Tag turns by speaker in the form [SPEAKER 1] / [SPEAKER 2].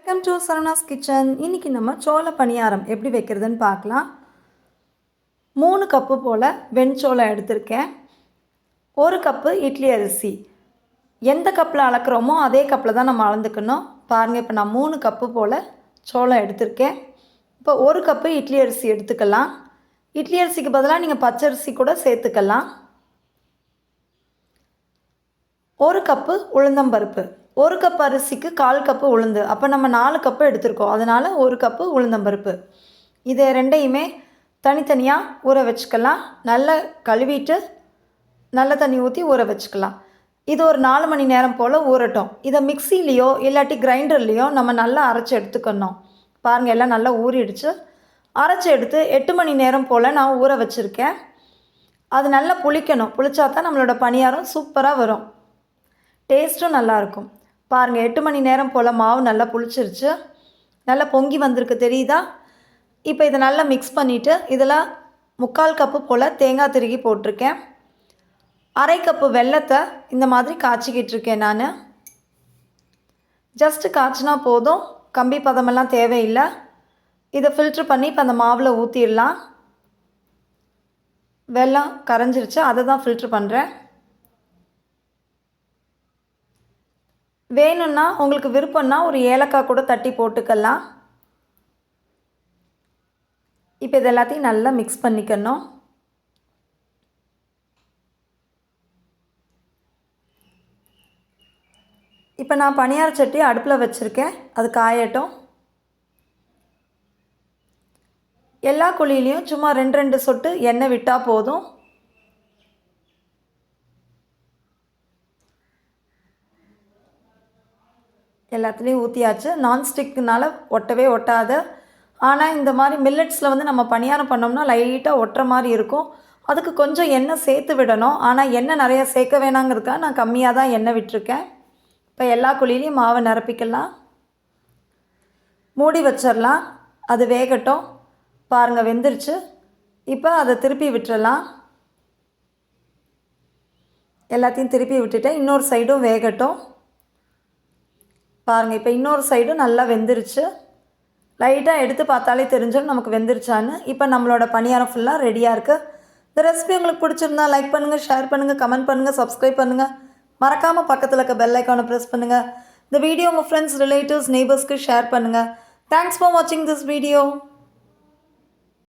[SPEAKER 1] Welcome to Saravanas kitchen. இன்றைக்கி நம்ம சோள பணியாரம் எப்படி வைக்கிறதுன்னு பார்க்கலாம். 3 கப்பு போல் வெண்சோளம் எடுத்திருக்கேன். 1 கப்பு இட்லி அரிசி. எந்த கப்பில் அளக்குறோமோ அதே கப்பில் தான் நம்ம அளந்துக்கணும். பாருங்கள், இப்போ நான் 3 கப்பு போல் சோளம் எடுத்திருக்கேன். இப்போ 1 கப்பு இட்லி அரிசி எடுத்துக்கலாம். இட்லி அரிசிக்கு பதிலாக நீங்கள் பச்சரிசி கூட சேர்த்துக்கலாம். 1 கப்பு உளுந்தம்பருப்பு. 1 கப் அரிசிக்கு 1/4 கப்பு உளுந்து. அப்போ நம்ம 4 கப்பு எடுத்துருக்கோம். அதனால் 1 கப்பு உளுந்தம்பருப்பு. இதை ரெண்டையுமே தனித்தனியாக ஊற வச்சுக்கலாம். நல்லா கழுவிட்டு நல்ல தண்ணி ஊற்றி ஊற வச்சுக்கலாம். இது ஒரு 4 மணி நேரம் போல் ஊறட்டும். இதை மிக்சிலேயோ இல்லாட்டி கிரைண்டர்லேயோ நம்ம நல்லா அரைச்சி எடுத்துக்கணும். பாருங்கள், எல்லாம் நல்லா ஊறிடுச்சு. அரைச்சி எடுத்து 8 மணி நேரம் போல் நான் ஊற வச்சுருக்கேன். அது நல்லா புளிக்கணும். புளிச்சா தான் நம்மளோட பணியாரம் சூப்பராக வரும். டேஸ்ட்டும் நல்லாயிருக்கும். பாருங்கள், 8 மணி நேரம் போல் மாவு நல்லா புளிச்சிருச்சு. நல்லா பொங்கி வந்திருக்கு, தெரியுதா? இப்போ இதை நல்லா மிக்ஸ் பண்ணிவிட்டு இதில் 3/4 கப்பு போல் தேங்காய் திருகி போட்டிருக்கேன். 1/2 கப்பு வெல்லத்தை இந்த மாதிரி காய்ச்சிக்கிட்டு இருக்கேன் நான். ஜஸ்ட்டு காய்ச்சினா போதும், கம்பி பதமெல்லாம் தேவையில்லை. இதை ஃபில்ட்ரு பண்ணி இப்போ அந்த மாவில் ஊற்றிடலாம். வெல்லம் கரைஞ்சிருச்சு, அதை தான் ஃபில்ட்ரு பண்ணுறேன். வேணும்னா உங்களுக்கு விருப்பம்னா ஒரு ஏலக்காய் கூட தட்டி போட்டுக்கலாம். இப்போ இது எல்லாத்தையும் நல்லா மிக்ஸ் பண்ணிக்கணும். இப்போ நான் பணியார சட்டி அடுப்பில் வச்சுருக்கேன். அது காயட்டும். எல்லா குழியிலையும் சும்மா 2 சொட்டு எண்ணெய் விட்டால் போதும். எல்லாத்துலேயும் ஊற்றியாச்சு. நான்ஸ்டிக்குனால ஒட்டவே ஒட்டாது. ஆனால் இந்த மாதிரி மில்லட்ஸில் வந்து நம்ம பணியாரம் பண்ணோம்னா லைட்டாக ஒட்டுற மாதிரி இருக்கும். அதுக்கு கொஞ்சம் எண்ணெய் சேர்த்து விடணும். ஆனால் எண்ணெய் நிறையா சேர்க்க வேணாங்கிறதுக்காக நான் கம்மியாக தான் எண்ணெய் விட்டுருக்கேன். இப்போ எல்லா குழியிலையும் மாவை நிரப்பிக்கலாம். மூடி வச்சிடலாம். அது வேகட்டும். பாருங்கள், வெந்துருச்சு. இப்போ அதை திருப்பி விட்டுறலாம். எல்லாத்தையும் திருப்பி விட்டுட்டேன். இன்னொரு சைடும் வேகட்டும். பாருங்கள், இப்போ இன்னொரு சைடும் நல்லா வெந்துருச்சு. லைட்டாக எடுத்து பார்த்தாலே தெரிஞ்சிடும் நமக்கு வெந்துருச்சான்னு. இப்போ நம்மளோட பணியாரம் ஃபுல்லாக ரெடியாக இருக்குது. இந்த ரெசிபி உங்களுக்கு பிடிச்சிருந்தா லைக் பண்ணுங்கள், ஷேர் பண்ணுங்கள், கமெண்ட் பண்ணுங்கள், சப்ஸ்கிரைப் பண்ணுங்கள். மறக்காமல் பக்கத்தில் இருக்க பெல் ஐக்கானை ப்ரெஸ் பண்ணுங்கள். இந்த வீடியோ உங்கள் ஃப்ரெண்ட்ஸ், ரிலேட்டிவ்ஸ், நெய்பர்ஸ்க்கு ஷேர் பண்ணுங்கள். தேங்க்ஸ் ஃபார் வாட்சிங் திஸ் வீடியோ.